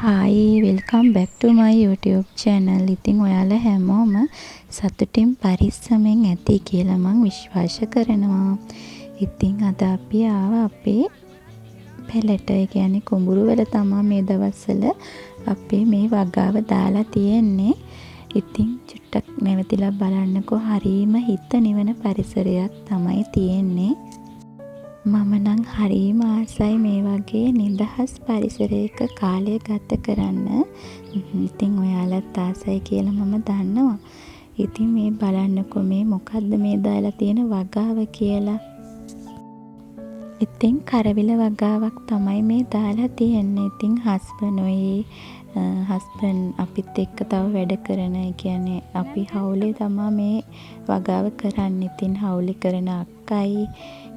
Hi welcome back ටු මයි YouTube channel. ඉතින් ඔයාලා හැමෝම සතුටින් පරිස්සමෙන් ඇති කියලා මම විශ්වාස කරනවා. ඉතින් අද අපි ආවා අපේ පෙළට. ඒ කියන්නේ කුඹුරු වල තමයි මේ දවස්වල අපේ මේ වගාව දාලා තියෙන්නේ. ඉතින් චුට්ටක් නැවතිලා බලන්නකෝ, හරීම හිත නිවන පරිසරයක් තමයි තියෙන්නේ. මම නම් හරිම ආසයි මේ වගේ නිදහස් පරිසරයක කාලය ගත කරන්න. ඉතින් ඔයාලත් ආසයි කියලා මම දන්නවා. ඉතින් මේ බලන්නකෝ, මේ මොකද්ද මේ දාලා තියෙන වගාව කියලා. ඉතින් කරවිල වගාවක් තමයි මේ දාලා තියෙන්නේ. ඉතින් හස්බන්ඩ් අපිත් එක්ක තව වැඩ කරන, ඒ කියන්නේ අපි හවුලේ තමයි මේ වගාව කරන්නේ. ඉතින් හවුලේ කරන අක්කයි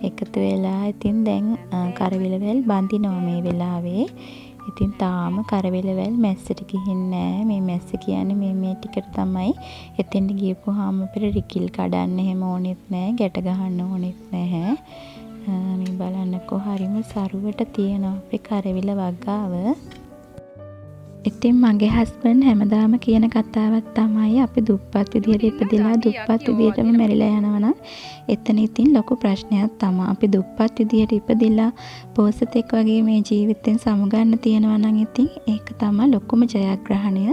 එකතු වෙලා ඉතින් දැන් කරවිල වැල් බඳිනවා මේ වෙලාවේ. ඉතින් තාම කරවිල වැල් මැස්සට ගිහින් නෑ. මේ මැස්ස කියන්නේ මේ ටිකට තමයි. එතෙන්ට ගියපුවාම අපිට රිකිල් කඩන්න එහෙම ඕනෙත් නෑ, ගැට ගහන්න ඕනෙත් නැහැ. මේ බලන්නකෝ, හරිම සරුවට තියෙනවා අපේ කරවිල වගාව. ඉතින් මගේ හස්බන්ඩ් හැමදාම කියන කතාවක් තමයි, අපි දුප්පත් විදියට ඉපදිලා දුප්පත් විදියටම මැරිලා යනවා නම් එතන ඉතින් ලොකු ප්‍රශ්නයක් තමයි. අපි දුප්පත් විදියට ඉපදිලා පෝසතෙක් වගේ මේ ජීවිතෙන් සමුගන්න තියෙනවා නම් ඉතින් ඒක තමයි ලොකුම ජයග්‍රහණය.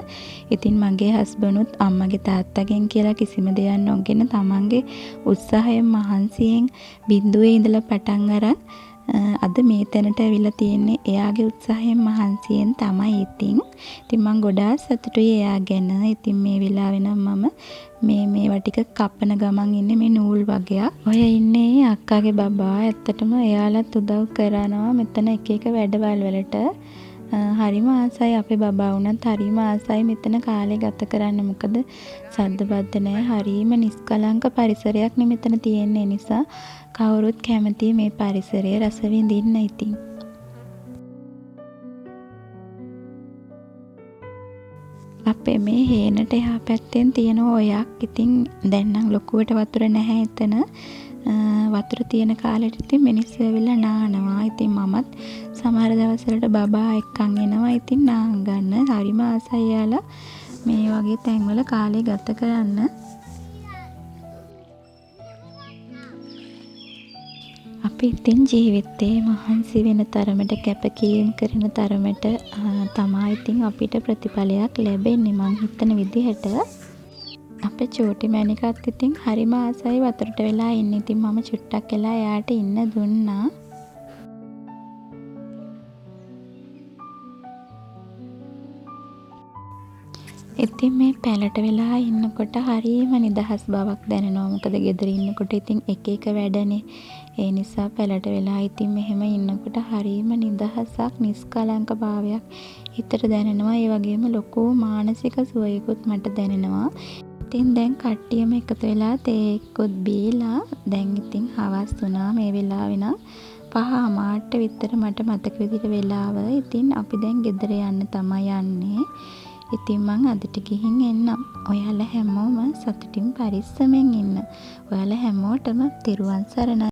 ඉතින් මගේ හස්බන්ඩ්ුත් අම්මගේ තාත්තගෙන් කියලා කිසිම දෙයක් නොගෙන තමන්ගේ උත්සාහයෙන් මහන්සියෙන් බිඳුවේ ඉඳලා පටන් අරන් අද මේ තැනට ඇවිල්ලා තියෙන්නේ එයාගේ උත්සාහයෙන් මහන්සියෙන් තමයි. ඉතින් මම ගොඩාක් සතුටුයි එයා ගැන. ඉතින් මේ වෙලාවේ නම් මම මේවා ටික කපන ගමන් ඉන්නේ මේ නූල් වගේක්. ඔය ඉන්නේ අක්කාගේ බබා. ඇත්තටම එයාලත් උදව් කරනවා මෙතන එක එක වැඩවල් වලට. හරිම ආසයි, අපේ බබා වුණත් හරිම ආසයි මෙතන කාලේ ගත කරන්න. මොකද සද්ද බද්ද නැහැ, හරිම නිස්කලංක පරිසරයක් නේ මෙතන තියෙන්නේ. නිසා කවුරුත් කැමති මේ පරිසරය රස විඳින්න. ඉතින් අපේ මේ හේනට එහා පැත්තෙන් තියෙන ඔයක්. ඉතින් දැන් නම් ලොකුවට වතුර නැහැ එතන. වතුර තියෙන කාලෙට ඉතින් මිනිස්සු ඇවිල්ලා නානවා. ඉතින් මමත් සමහර දවස්වලට බබා එක්කන් එනවා. ඉතින් නාන් ගන්න හරිම ආසයි යාලා මේ වගේ තැන්වල කාලේ ගත කරන්න. අපි ඉතින් ජීවිතේ මහන්සි වෙන තරමට, කැපකිරීම කරන තරමට තමයි ඉතින් අපිට ප්‍රතිඵලයක් ලැබෙන්නේ. මං හිතන විදිහට අපේ චෝටි මැනිකත් ඉතින් හරිම ආසයි වතුරට වෙලා ඉන්න. ඉතින් මම චුට්ටක් වෙලා එයාට ඉන්න දුන්නා. ඉතින් මේ පැලට වෙලා ඉන්නකොට හරිම නිදහස් බවක් දැනෙනවා. මොකද ගෙදර ඉන්නකොට ඉතින් එක එක වැඩනේ. ඒ නිසා පැලට වෙලා ඉතින් මෙහෙම ඉන්නකොට හරිම නිදහසක්, නිස්කලංක භාවයක් හිතට දැනෙනවා. ඒ වගේම ලොකු මානසික සුවයකුත් මට දැනෙනවා. ඉතින් දැන් කට්ටියම එකතු වෙලා තේ එක්කුත් බීලා දැන් ඉතින් හවස් වුණා. මේ වෙලාවේ නම් 5:00 විතර මට මතක විදිහට වෙලාව. ඉතින් අපි දැන් ගෙදර යන්න තමයි යන්නේ. ඉතින් මං අදට ගිහින් එන්නම්. ඔයාලා හැමෝම සතුටින් පරිස්සමෙන් ඉන්න. ඔයාලා හැමෝටම තෙරුවන් සරණයි.